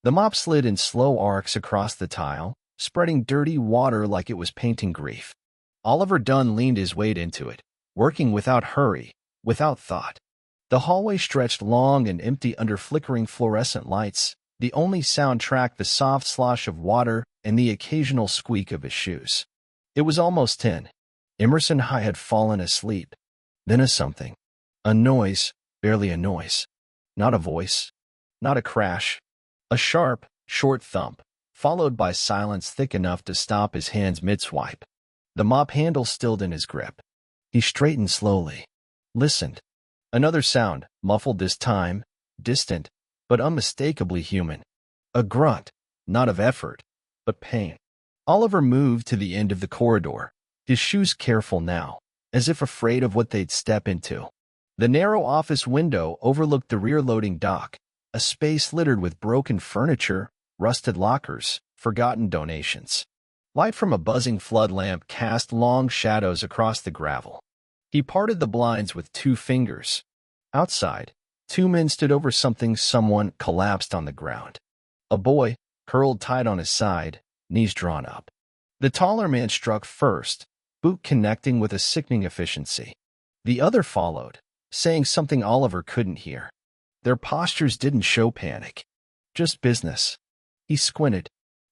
The mop slid in slow arcs across the tile, spreading dirty water like it was painting grief. Oliver Dunn leaned his weight into it, working without hurry, without thought. The hallway stretched long and empty under flickering fluorescent lights, the only soundtrack the soft slosh of water and the occasional squeak of his shoes. It was almost 10. Emerson High had fallen asleep. Then a something. A noise, barely a noise. Not a voice. Not a crash. A sharp, short thump, followed by silence thick enough to stop his hands mid-swipe. The mop handle stilled in his grip. He straightened slowly. Listened. Another sound, muffled this time, distant, but unmistakably human. A grunt, not of effort, but pain. Oliver moved to the end of the corridor, his shoes careful now, as if afraid of what they'd step into. The narrow office window overlooked the rear-loading dock, a space littered with broken furniture, rusted lockers, forgotten donations. Light from a buzzing flood lamp cast long shadows across the gravel. He parted the blinds with 2 fingers. Outside, 2 men stood over something. Someone collapsed on the ground. A boy, curled tight on his side, knees drawn up. The taller man struck first, boot connecting with a sickening efficiency. The other followed, saying something Oliver couldn't hear. Their postures didn't show panic, just business. He squinted.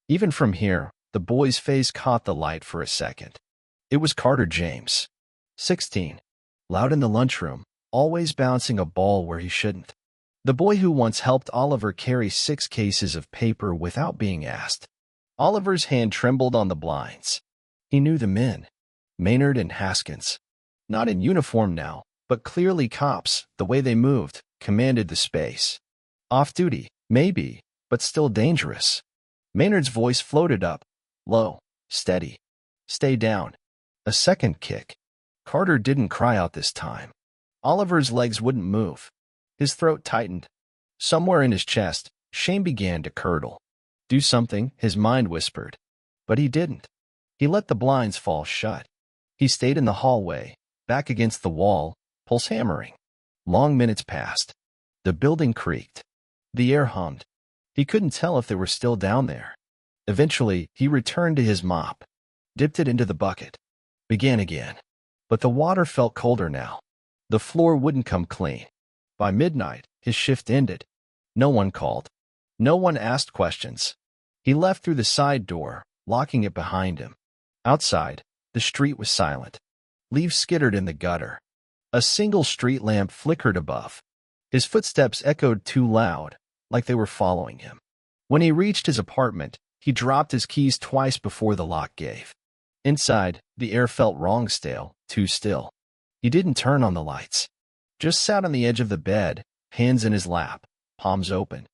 Even from here, the boy's face caught the light for a second. It was Carter James. 16. Loud in the lunchroom, always bouncing a ball where he shouldn't. The boy who once helped Oliver carry 6 cases of paper without being asked. Oliver's hand trembled on the blinds. He knew the men. Maynard and Haskins. Not in uniform now, but clearly cops. The way they moved commanded the space. Off-duty, maybe, but still dangerous. Maynard's voice floated up. Low, steady. Stay down. A second kick. Carter didn't cry out this time. Oliver's legs wouldn't move. His throat tightened. Somewhere in his chest, shame began to curdle. Do something, his mind whispered. But he didn't. He let the blinds fall shut. He stayed in the hallway, back against the wall, pulse hammering. Long minutes passed. The building creaked. The air hummed. He couldn't tell if they were still down there. Eventually, he returned to his mop, dipped it into the bucket, began again. But the water felt colder now. The floor wouldn't come clean. By midnight, his shift ended. No one called. No one asked questions. He left through the side door, locking it behind him. Outside, the street was silent. Leaves skittered in the gutter. A single street lamp flickered above. His footsteps echoed too loud, like they were following him. When he reached his apartment, he dropped his keys twice before the lock gave. Inside, the air felt wrong, stale, too still. He didn't turn on the lights. Just sat on the edge of the bed, hands in his lap, palms open.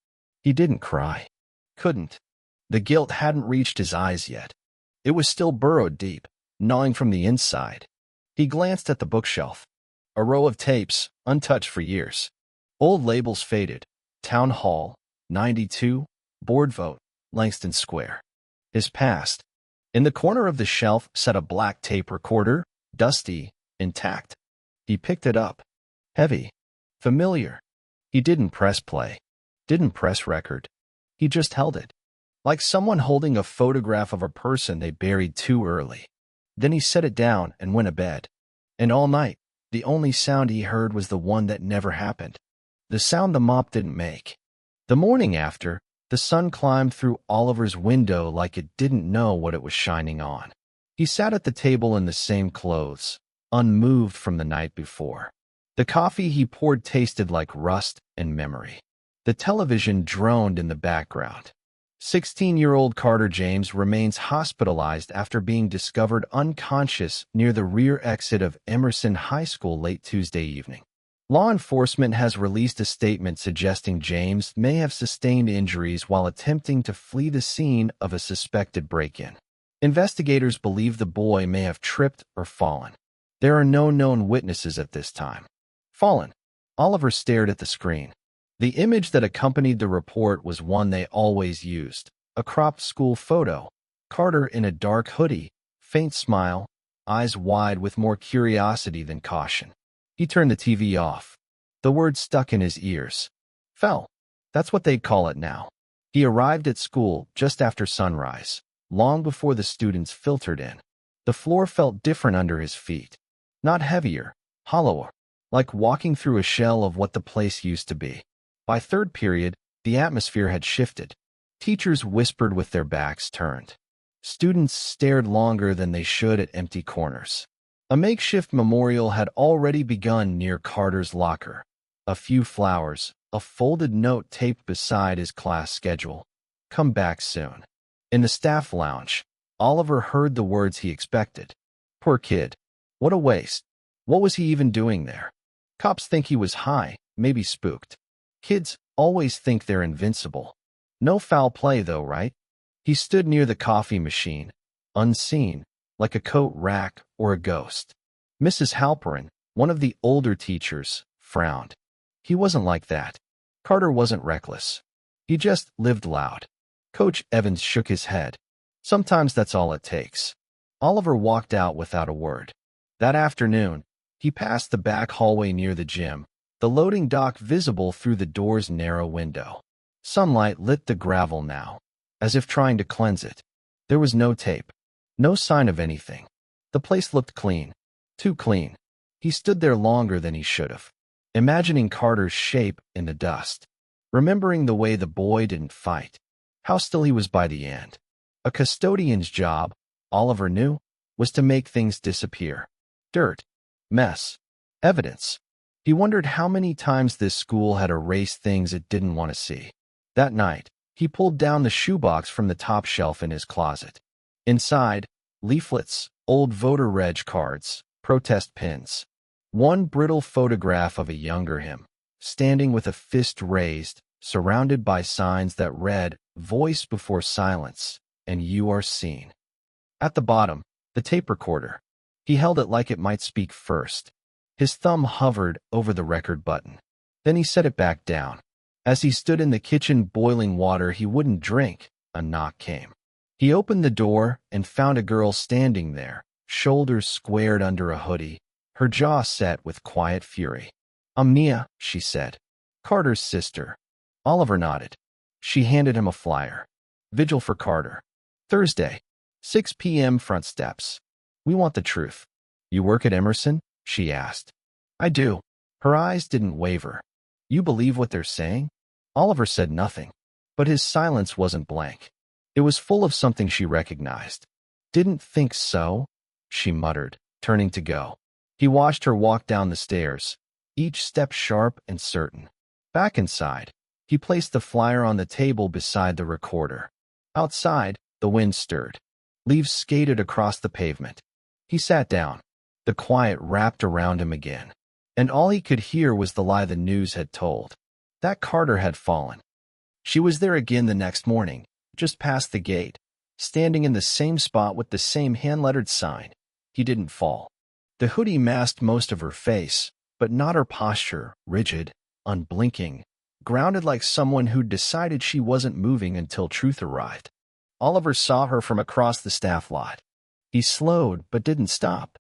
He didn't cry. Couldn't. The guilt hadn't reached his eyes yet. It was still burrowed deep, gnawing from the inside. He glanced at the bookshelf. A row of tapes, untouched for years. Old labels faded. Town Hall, 92, Board Vote, Langston Square. His past. In the corner of the shelf sat a black tape recorder, dusty, intact. He picked it up. Heavy. Familiar. He didn't press play. Didn't press record. He just held it. Like someone holding a photograph of a person they buried too early. Then he set it down and went to bed. And all night, the only sound he heard was the one that never happened. The sound the mop didn't make. The morning after, the sun climbed through Oliver's window like it didn't know what it was shining on. He sat at the table in the same clothes, unmoved from the night before. The coffee he poured tasted like rust and memory. The television droned in the background. 16-year-old Carter James remains hospitalized after being discovered unconscious near the rear exit of Emerson High School late Tuesday evening. Law enforcement has released a statement suggesting James may have sustained injuries while attempting to flee the scene of a suspected break-in. Investigators believe the boy may have tripped or fallen. There are no known witnesses at this time. Fallen. Oliver stared at the screen. The image that accompanied the report was one they always used, a cropped school photo. Carter in a dark hoodie, faint smile, eyes wide with more curiosity than caution. He turned the TV off. The word stuck in his ears. Fell. That's what they'd call it now. He arrived at school just after sunrise, long before the students filtered in. The floor felt different under his feet. Not heavier, hollower, like walking through a shell of what the place used to be. By third period, the atmosphere had shifted. Teachers whispered with their backs turned. Students stared longer than they should at empty corners. A makeshift memorial had already begun near Carter's locker. A few flowers, a folded note taped beside his class schedule. Come back soon. In the staff lounge, Oliver heard the words he expected. Poor kid. What a waste. What was he even doing there? Cops think he was high, maybe spooked. Kids always think they're invincible. No foul play though, right? He stood near the coffee machine, unseen, like a coat rack or a ghost. Mrs. Halperin, one of the older teachers, frowned. He wasn't like that. Carter wasn't reckless. He just lived loud. Coach Evans shook his head. Sometimes that's all it takes. Oliver walked out without a word. That afternoon, he passed the back hallway near the gym, the loading dock visible through the door's narrow window. Sunlight lit the gravel now, as if trying to cleanse it. There was no tape, no sign of anything. The place looked clean, too clean. He stood there longer than he should have, imagining Carter's shape in the dust, remembering the way the boy didn't fight, how still he was by the end. A custodian's job, Oliver knew, was to make things disappear. Dirt, mess, evidence. He wondered how many times this school had erased things it didn't want to see. That night, he pulled down the shoebox from the top shelf in his closet. Inside, leaflets, old voter reg cards, protest pins. One brittle photograph of a younger him, standing with a fist raised, surrounded by signs that read, "Voice before silence, and you are seen." At the bottom, the tape recorder. He held it like it might speak first. His thumb hovered over the record button. Then he set it back down. As he stood in the kitchen boiling water he wouldn't drink, a knock came. He opened the door and found a girl standing there, shoulders squared under a hoodie, her jaw set with quiet fury. "I'm Mia," she said. "Carter's sister." Oliver nodded. She handed him a flyer. "Vigil for Carter. Thursday, 6 p.m. front steps. We want the truth." "You work at Emerson?" she asked. "I do." Her eyes didn't waver. "You believe what they're saying?" Oliver said nothing, but his silence wasn't blank. It was full of something she recognized. "Didn't think so," she muttered, turning to go. He watched her walk down the stairs, each step sharp and certain. Back inside, he placed the flyer on the table beside the recorder. Outside, the wind stirred. Leaves skated across the pavement. He sat down. The quiet wrapped around him again, and all he could hear was the lie the news had told. That Carter had fallen. She was there again the next morning, just past the gate, standing in the same spot with the same hand-lettered sign. He didn't fall. The hoodie masked most of her face, but not her posture, rigid, unblinking, grounded like someone who'd decided she wasn't moving until truth arrived. Oliver saw her from across the staff lot. He slowed but didn't stop.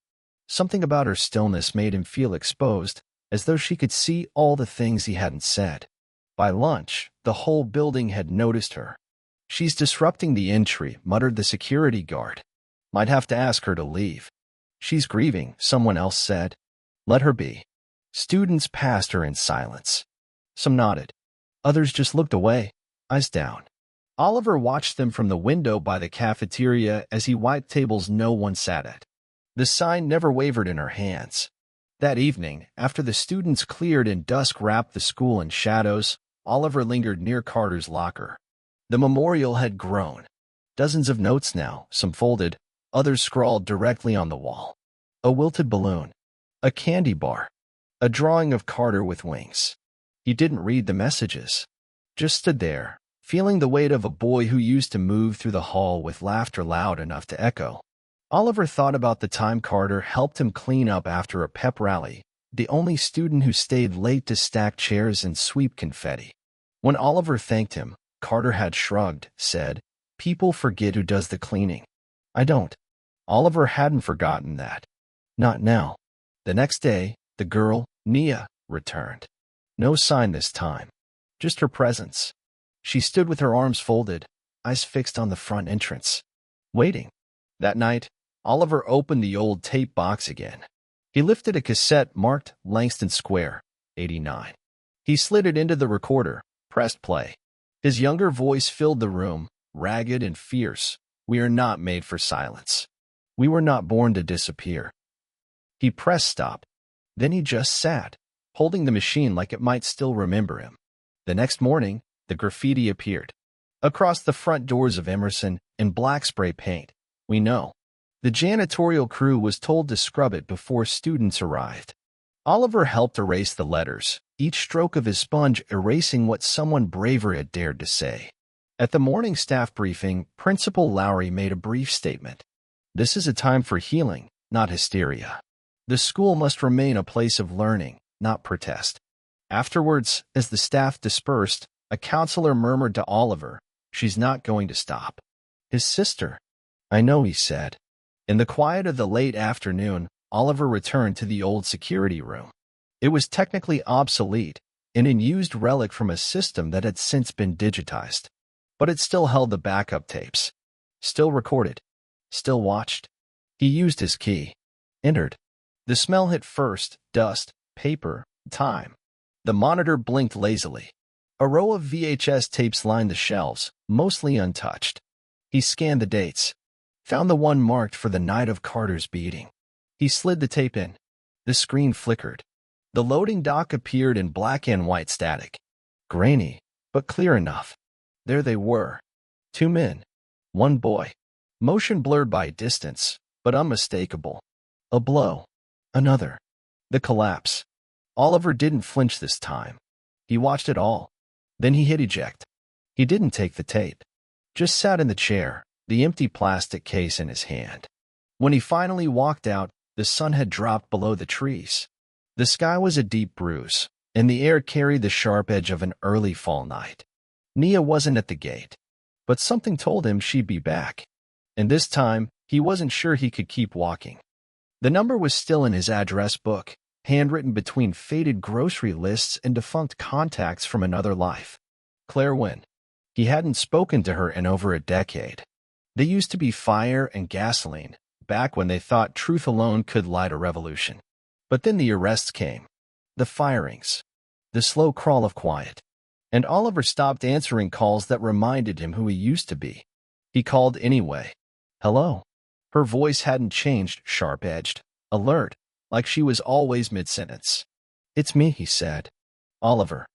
Something about her stillness made him feel exposed, as though she could see all the things he hadn't said. By lunch, the whole building had noticed her. "She's disrupting the entry," muttered the security guard. "Might have to ask her to leave." "She's grieving," someone else said. "Let her be." Students passed her in silence. Some nodded. Others just looked away, eyes down. Oliver watched them from the window by the cafeteria as he wiped tables no one sat at. The sign never wavered in her hands. That evening, after the students cleared and dusk wrapped the school in shadows, Oliver lingered near Carter's locker. The memorial had grown. Dozens of notes now, some folded, others scrawled directly on the wall. A wilted balloon. A candy bar. A drawing of Carter with wings. He didn't read the messages. Just stood there, feeling the weight of a boy who used to move through the hall with laughter loud enough to echo. Oliver thought about the time Carter helped him clean up after a pep rally, the only student who stayed late to stack chairs and sweep confetti. When Oliver thanked him, Carter had shrugged, said, "People forget who does the cleaning." "I don't." Oliver hadn't forgotten that. Not now. The next day, the girl, Nia, returned. No sign this time. Just her presence. She stood with her arms folded, eyes fixed on the front entrance, waiting. That night, Oliver opened the old tape box again. He lifted a cassette marked Langston Square, 89. He slid it into the recorder, pressed play. His younger voice filled the room, ragged and fierce. We are not made for silence. We were not born to disappear. He pressed stop. Then he just sat, holding the machine like it might still remember him. The next morning, the graffiti appeared. Across the front doors of Emerson, in black spray paint. We know. The janitorial crew was told to scrub it before students arrived. Oliver helped erase the letters, each stroke of his sponge erasing what someone braver had dared to say. At the morning staff briefing, Principal Lowry made a brief statement. This is a time for healing, not hysteria. The school must remain a place of learning, not protest. Afterwards, as the staff dispersed, a counselor murmured to Oliver, "She's not going to stop." His sister. "I know," he said. In the quiet of the late afternoon, Oliver returned to the old security room. It was technically obsolete, an unused relic from a system that had since been digitized. But it still held the backup tapes. Still recorded. Still watched. He used his key. Entered. The smell hit first, dust, paper, time. The monitor blinked lazily. A row of VHS tapes lined the shelves, mostly untouched. He scanned the dates. Found the one marked for the night of Carter's beating. He slid the tape in. The screen flickered. The loading dock appeared in black and white static. Grainy, but clear enough. There they were. 2 men. 1 boy. Motion blurred by distance, but unmistakable. A blow. Another. The collapse. Oliver didn't flinch this time. He watched it all. Then he hit eject. He didn't take the tape. Just sat in the chair, the empty plastic case in his hand. When he finally walked out, the sun had dropped below the trees. The sky was a deep bruise, and the air carried the sharp edge of an early fall night. Nia wasn't at the gate, but something told him she'd be back. And this time, he wasn't sure he could keep walking. The number was still in his address book, handwritten between faded grocery lists and defunct contacts from another life. Claire Wynn. He hadn't spoken to her in over a decade. They used to be fire and gasoline, back when they thought truth alone could light a revolution. But then the arrests came. The firings. The slow crawl of quiet. And Oliver stopped answering calls that reminded him who he used to be. He called anyway. Hello. Her voice hadn't changed, sharp-edged, alert, like she was always mid-sentence. It's me, he said. Oliver.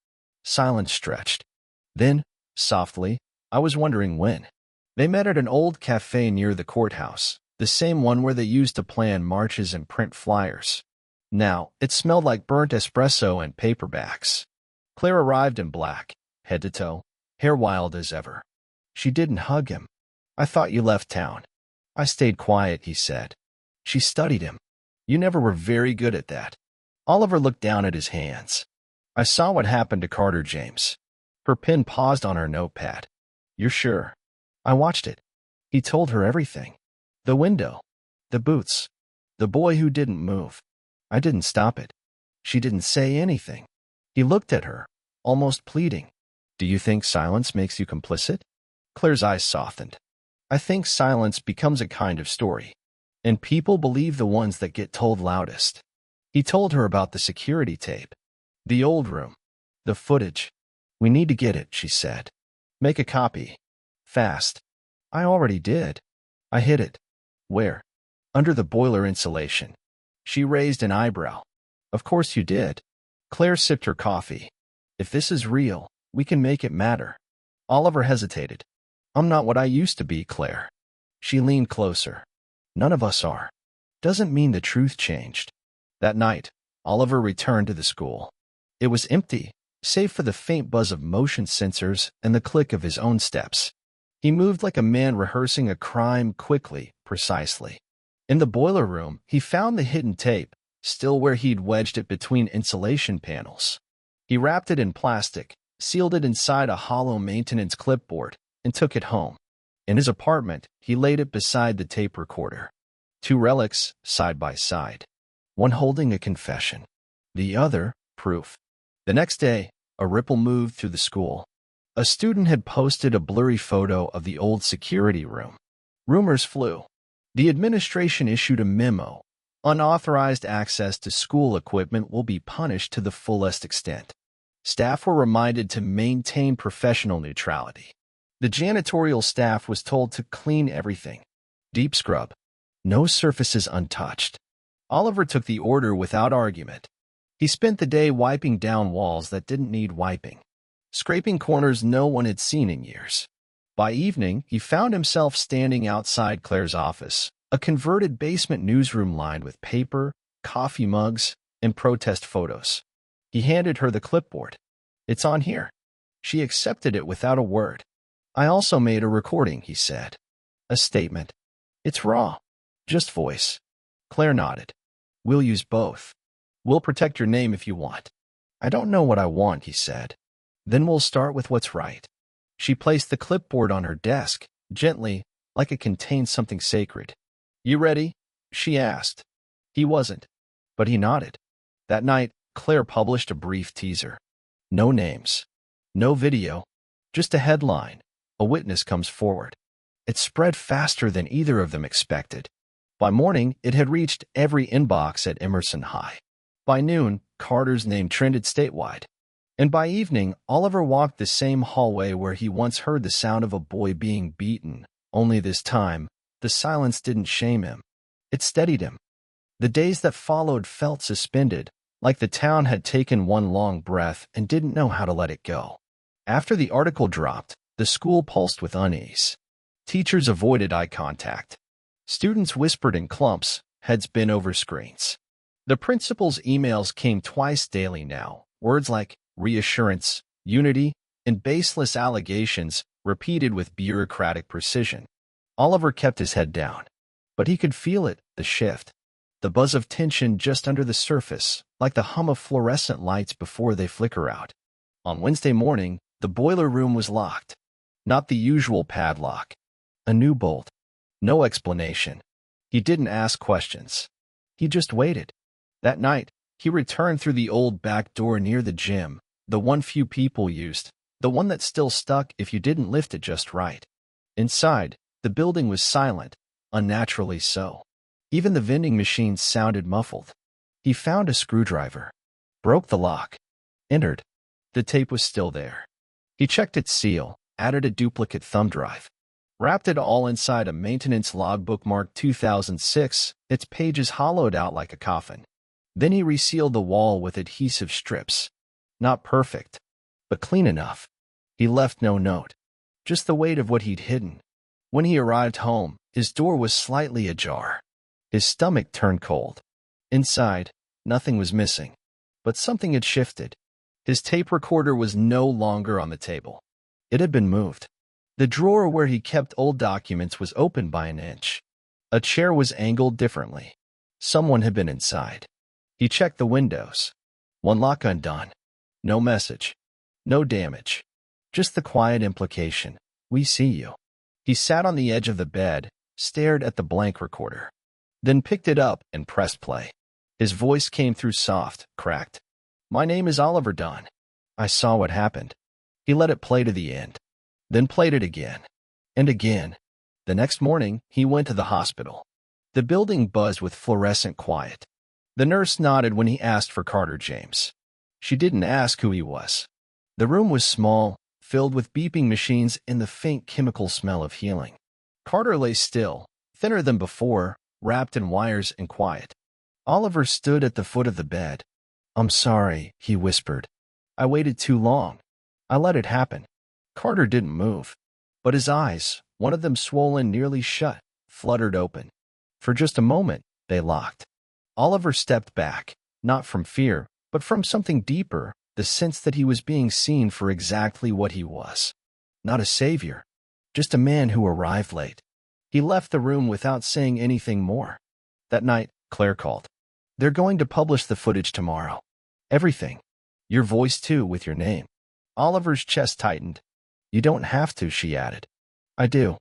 Silence stretched. Then, softly, I was wondering when. They met at an old cafe near the courthouse, the same one where they used to plan marches and print flyers. Now, it smelled like burnt espresso and paperbacks. Claire arrived in black, head to toe, hair wild as ever. She didn't hug him. I thought you left town. I stayed quiet, he said. She studied him. You never were very good at that. Oliver looked down at his hands. I saw what happened to Carter James. Her pen paused on her notepad. You're sure? I watched it. He told her everything. The window. The boots. The boy who didn't move. I didn't stop it. She didn't say anything. He looked at her, almost pleading. Do you think silence makes you complicit? Claire's eyes softened. I think silence becomes a kind of story, and people believe the ones that get told loudest. He told her about the security tape, the old room, the footage. We need to get it, she said. Make a copy. Fast. I already did. I hid it. Where? Under the boiler insulation. She raised an eyebrow. Of course you did. Claire sipped her coffee. If this is real, we can make it matter. Oliver hesitated. I'm not what I used to be, Claire. She leaned closer. None of us are. Doesn't mean the truth changed. That night, Oliver returned to the school. It was empty, save for the faint buzz of motion sensors and the click of his own steps. He moved like a man rehearsing a crime quickly, precisely. In the boiler room, he found the hidden tape, still where he'd wedged it between insulation panels. He wrapped it in plastic, sealed it inside a hollow maintenance clipboard, and took it home. In his apartment, he laid it beside the tape recorder. 2 relics, side by side. One holding a confession. The other, proof. The next day, a ripple moved through the school. A student had posted a blurry photo of the old security room. Rumors flew. The administration issued a memo. Unauthorized access to school equipment will be punished to the fullest extent. Staff were reminded to maintain professional neutrality. The janitorial staff was told to clean everything. Deep scrub. No surfaces untouched. Oliver took the order without argument. He spent the day wiping down walls that didn't need wiping, scraping corners no one had seen in years. By evening, he found himself standing outside Claire's office, a converted basement newsroom lined with paper, coffee mugs, and protest photos. He handed her the clipboard. "It's on here." She accepted it without a word. "I also made a recording," he said. "A statement. It's raw. Just voice." Claire nodded. "We'll use both. We'll protect your name if you want." "I don't know what I want," he said. "Then we'll start with what's right." She placed the clipboard on her desk, gently, like it contained something sacred. "You ready?" she asked. He wasn't, but he nodded. That night, Claire published a brief teaser. No names. No video. Just a headline. A witness comes forward. It spread faster than either of them expected. By morning, it had reached every inbox at Emerson High. By noon, Carter's name trended statewide. And by evening, Oliver walked the same hallway where he once heard the sound of a boy being beaten, only this time, the silence didn't shame him. It steadied him. The days that followed felt suspended, like the town had taken one long breath and didn't know how to let it go. After the article dropped, the school pulsed with unease. Teachers avoided eye contact. Students whispered in clumps, heads bent over screens. The principal's emails came twice daily now, words like reassurance, unity, and baseless allegations repeated with bureaucratic precision. Oliver kept his head down, but he could feel it, the shift, the buzz of tension just under the surface, like the hum of fluorescent lights before they flicker out. On Wednesday morning, the boiler room was locked. Not the usual padlock. A new bolt. No explanation. He didn't ask questions. He just waited. That night, he returned through the old back door near the gym, the one few people used, the one that still stuck if you didn't lift it just right. Inside, the building was silent, unnaturally so. Even the vending machines sounded muffled. He found a screwdriver, broke the lock, entered. The tape was still there. He checked its seal, added a duplicate thumb drive, wrapped it all inside a maintenance logbook marked 2006, its pages hollowed out like a coffin. Then he resealed the wall with adhesive strips. Not perfect, but clean enough. He left no note, just the weight of what he'd hidden. When he arrived home, his door was slightly ajar. His stomach turned cold. Inside, nothing was missing, but something had shifted. His tape recorder was no longer on the table. It had been moved. The drawer where he kept old documents was open by an inch. A chair was angled differently. Someone had been inside. He checked the windows. One lock undone. No message. No damage. Just the quiet implication. "We see you." He sat on the edge of the bed, stared at the blank recorder, then picked it up and pressed play. His voice came through soft, cracked. "My name is Oliver Dunn. I saw what happened." He let it play to the end, then played it again, and again. The next morning, he went to the hospital. The building buzzed with fluorescent quiet. The nurse nodded when he asked for Carter James. She didn't ask who he was. The room was small, filled with beeping machines and the faint chemical smell of healing. Carter lay still, thinner than before, wrapped in wires and quiet. Oliver stood at the foot of the bed. "I'm sorry," he whispered. "I waited too long. I let it happen." Carter didn't move, but his eyes, one of them swollen nearly shut, fluttered open. For just a moment, they locked. Oliver stepped back, not from fear, but from something deeper, the sense that he was being seen for exactly what he was. Not a savior, just a man who arrived late. He left the room without saying anything more. That night, Claire called. "They're going to publish the footage tomorrow. Everything. Your voice too, with your name." Oliver's chest tightened. "You don't have to," she added. "I do."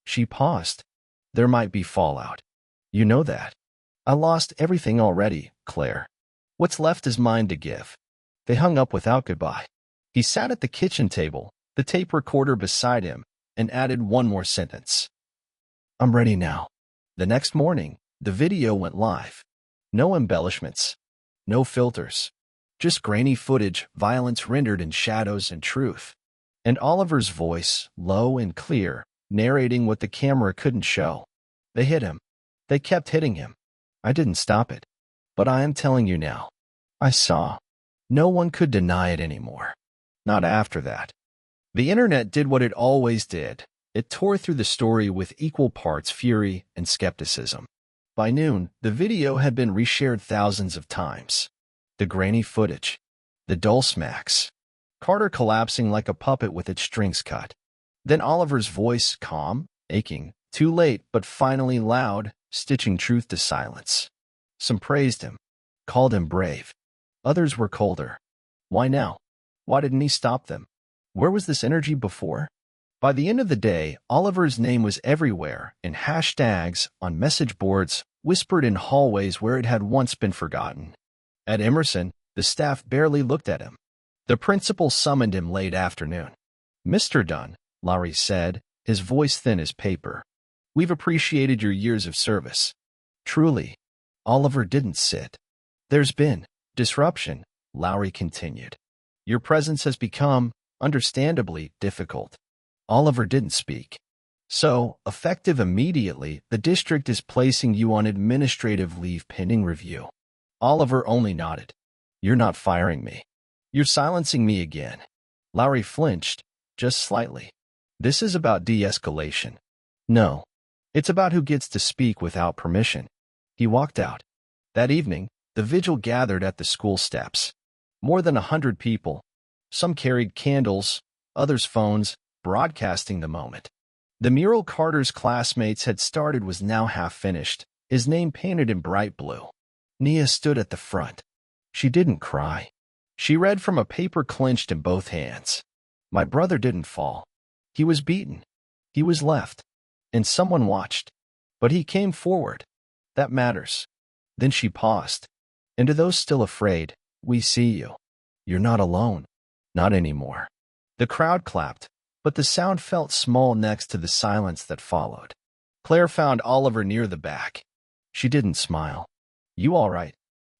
She paused. "There might be fallout. You know that." "I lost everything already, Claire. What's left is mine to give." They hung up without goodbye. He sat at the kitchen table, the tape recorder beside him, and added one more sentence. I'm ready now. The next morning, the video went live. No embellishments. No filters. Just grainy footage, violence rendered in shadows and truth. And Oliver's voice, low and clear, narrating what the camera couldn't show. They hit him. They kept hitting him. I didn't stop it. But I am telling you now. I saw. No one could deny it anymore. Not after that. The internet did what it always did. It tore through the story with equal parts fury and skepticism. By noon, the video had been reshared thousands of times. The grainy footage. The dull smacks. Carter collapsing like a puppet with its strings cut. Then Oliver's voice, calm, aching, too late but finally loud, stitching truth to silence. Some praised him, called him brave. Others were colder. Why now? Why didn't he stop them? Where was this energy before? By the end of the day, Oliver's name was everywhere, in hashtags, on message boards, whispered in hallways where it had once been forgotten. At Emerson, the staff barely looked at him. The principal summoned him late afternoon. Mr. Dunn, Lowry said, his voice thin as paper. We've appreciated your years of service. Truly. Oliver didn't sit. There's been disruption, Lowry continued. Your presence has become, understandably, difficult. Oliver didn't speak. So, effective immediately, the district is placing you on administrative leave pending review. Oliver only nodded. You're not firing me. You're silencing me again. Lowry flinched, just slightly. This is about de-escalation. No. It's about who gets to speak without permission. He walked out. That evening, the vigil gathered at the school steps. More than 100 people. Some carried candles, others phones, broadcasting the moment. The mural Carter's classmates had started was now half finished, his name painted in bright blue. Nia stood at the front. She didn't cry. She read from a paper clenched in both hands. My brother didn't fall. He was beaten. He was left. And someone watched. But he came forward. That matters. Then she paused. And to those still afraid, we see you. You're not alone. Not anymore. The crowd clapped, but the sound felt small next to the silence that followed. Claire found Oliver near the back. She didn't smile. You all right?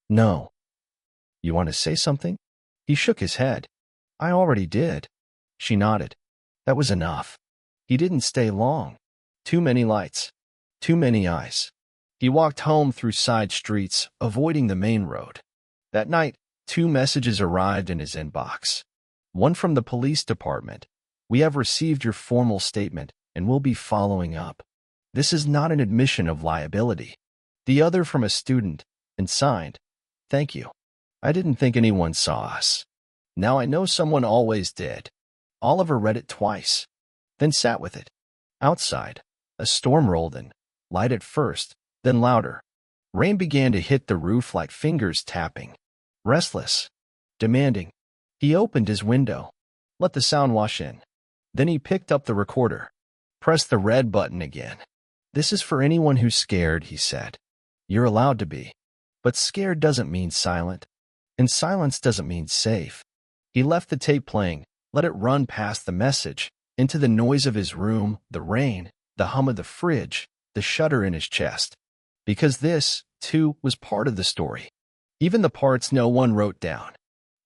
No. You want to say something? He shook his head. I already did. She nodded. That was enough. He didn't stay long. Too many lights. Too many eyes. He walked home through side streets, avoiding the main road. That night, 2 messages arrived in his inbox. One from the police department. We have received your formal statement and will be following up. This is not an admission of liability. The other from a student, and signed, Thank you. I didn't think anyone saw us. Now I know someone always did. Oliver read it twice, then sat with it. Outside, a storm rolled in, light at first, then louder. Rain began to hit the roof like fingers tapping. Restless, demanding. He opened his window, let the sound wash in. Then he picked up the recorder, pressed the red button again. This is for anyone who's scared, he said. You're allowed to be. But scared doesn't mean silent, and silence doesn't mean safe. He left the tape playing, let it run past the message, into the noise of his room, the rain, the hum of the fridge, the shudder in his chest. Because this, too, was part of the story. Even the parts no one wrote down.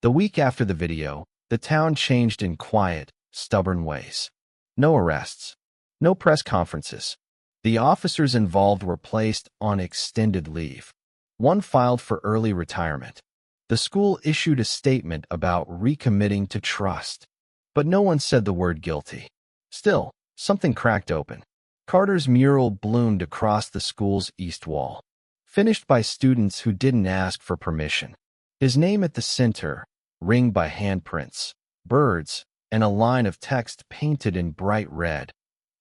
The week after the video, the town changed in quiet, stubborn ways. No arrests. No press conferences. The officers involved were placed on extended leave. One filed for early retirement. The school issued a statement about recommitting to trust. But no one said the word guilty. Still, something cracked open. Carter's mural bloomed across the school's east wall, finished by students who didn't ask for permission. His name at the center, ringed by handprints, birds, and a line of text painted in bright red.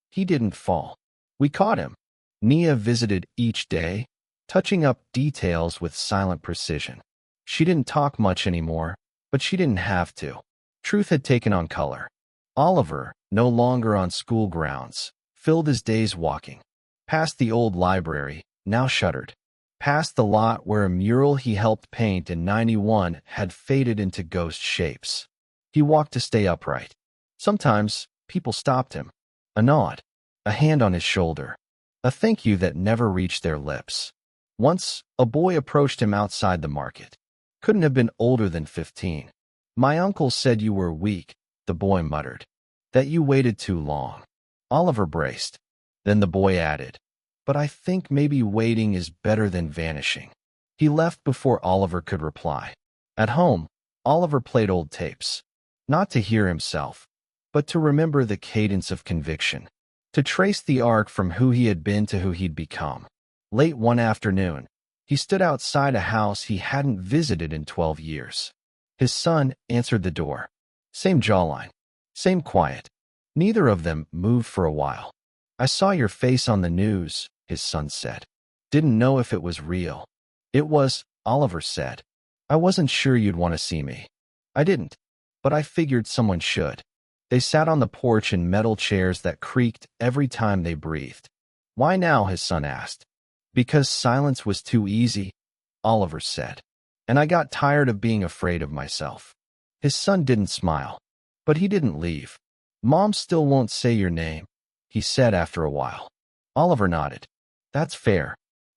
He didn't fall. We caught him. Nia visited each day, touching up details with silent precision. She didn't talk much anymore, but she didn't have to. Truth had taken on color. Oliver, no longer on school grounds, filled his days walking. Past the old library, now shuttered. Past the lot where a mural he helped paint in '91 had faded into ghost shapes. He walked to stay upright. Sometimes people stopped him. A nod, a hand on his shoulder, a thank you that never reached their lips. Once, a boy approached him outside the market. Couldn't have been older than 15. "My uncle said you were weak," the boy muttered. "That you waited too long." Oliver braced. Then the boy added, "But I think maybe waiting is better than vanishing." He left before Oliver could reply. At home, Oliver played old tapes. Not to hear himself, but to remember the cadence of conviction. To trace the arc from who he had been to who he'd become. Late one afternoon, he stood outside a house he hadn't visited in 12 years. His son answered the door. Same jawline, same quiet. Neither of them moved for a while. "I saw your face on the news," his son said. "Didn't know if it was real." "It was," Oliver said. "I wasn't sure you'd want to see me." "I didn't, but I figured someone should." They sat on the porch in metal chairs that creaked every time they breathed. "Why now?" his son asked. "Because silence was too easy," Oliver said. "And I got tired of being afraid of myself." His son didn't smile, but he didn't leave. "Mom still won't say your name," he said after a while. Oliver nodded. "That's fair."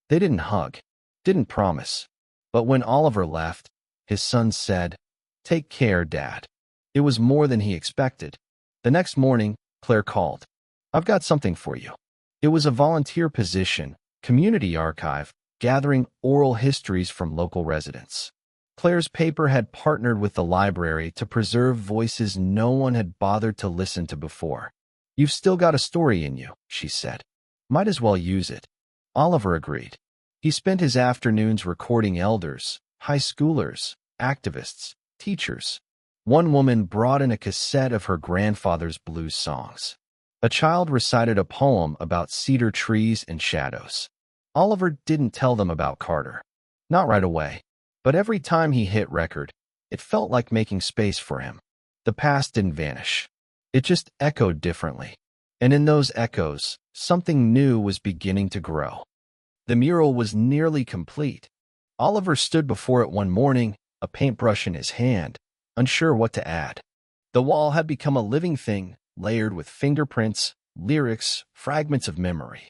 They didn't hug, didn't promise. But when Oliver left, his son said, "Take care, Dad." It was more than he expected. The next morning, Claire called. "I've got something for you." It was a volunteer position, community archive, gathering oral histories from local residents. Claire's paper had partnered with the library to preserve voices no one had bothered to listen to before. "You've still got a story in you," she said. "Might as well use it." Oliver agreed. He spent his afternoons recording elders, high schoolers, activists, teachers. One woman brought in a cassette of her grandfather's blues songs. A child recited a poem about cedar trees and shadows. Oliver didn't tell them about Carter. Not right away. But every time he hit record, it felt like making space for him. The past didn't vanish. It just echoed differently. And in those echoes, something new was beginning to grow. The mural was nearly complete. Oliver stood before it one morning, a paintbrush in his hand, unsure what to add. The wall had become a living thing, layered with fingerprints, lyrics, fragments of memory.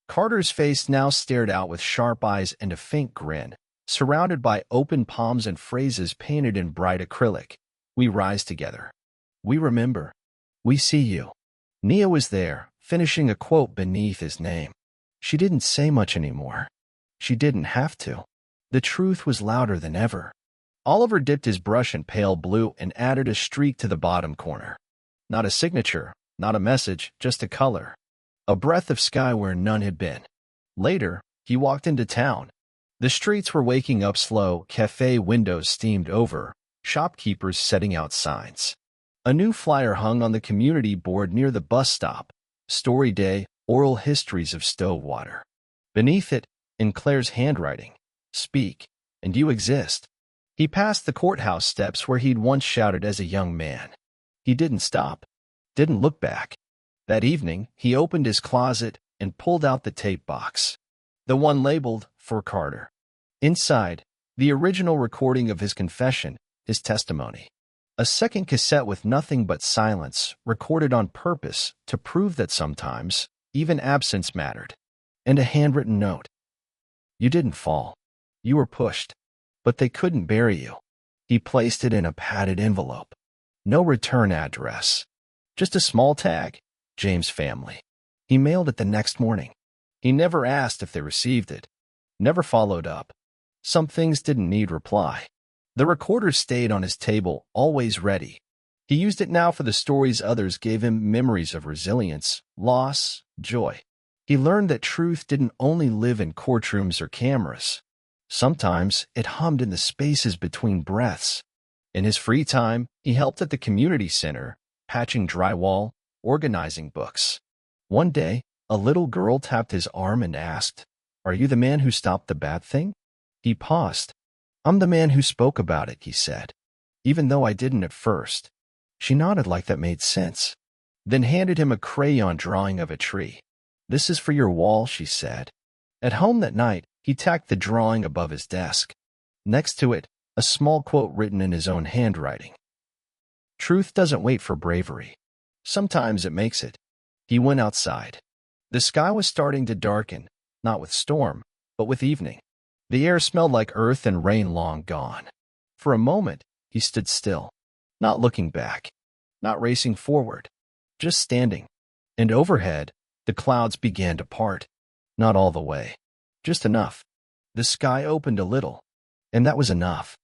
Carter's face now stared out with sharp eyes and a faint grin, surrounded by open palms and phrases painted in bright acrylic. "We rise together. We remember. We see you." Nia was there, finishing a quote beneath his name. She didn't say much anymore. She didn't have to. The truth was louder than ever. Oliver dipped his brush in pale blue and added a streak to the bottom corner. Not a signature, not a message, just a color. A breath of sky where none had been. Later, he walked into town. The streets were waking up slow, cafe windows steamed over, shopkeepers setting out signs. A new flyer hung on the community board near the bus stop. Story Day, Oral Histories of Stove Water. Beneath it, in Claire's handwriting, "Speak, and you exist." He passed the courthouse steps where he'd once shouted as a young man. He didn't stop, didn't look back. That evening, he opened his closet and pulled out the tape box. The one labeled, "For Carter." Inside, the original recording of his confession, his testimony. A second cassette with nothing but silence, recorded on purpose to prove that sometimes, even absence mattered. And a handwritten note. "You didn't fall. You were pushed. But they couldn't bury you." He placed it in a padded envelope. No return address. Just a small tag, "James family." He mailed it the next morning. He never asked if they received it. Never followed up. Some things didn't need reply. The recorder stayed on his table, always ready. He used it now for the stories others gave him, memories of resilience, loss, joy. He learned that truth didn't only live in courtrooms or cameras. Sometimes it hummed in the spaces between breaths. In his free time, he helped at the community center, patching drywall, organizing books. One day, a little girl tapped his arm and asked, "Are you the man who stopped the bad thing?" He paused. "I'm the man who spoke about it," he said, "even though I didn't at first." She nodded like that made sense, then handed him a crayon drawing of a tree. "This is for your wall," she said. At home that night, he tacked the drawing above his desk. Next to it, a small quote written in his own handwriting. "Truth doesn't wait for bravery. Sometimes it makes it. He went outside. The sky was starting to darken, not with storm, but with evening. The air smelled like earth and rain long gone. For a moment, he stood still, not looking back, not racing forward, just standing. And overhead, the clouds began to part. Not all the way, just enough. The sky opened a little, and that was enough.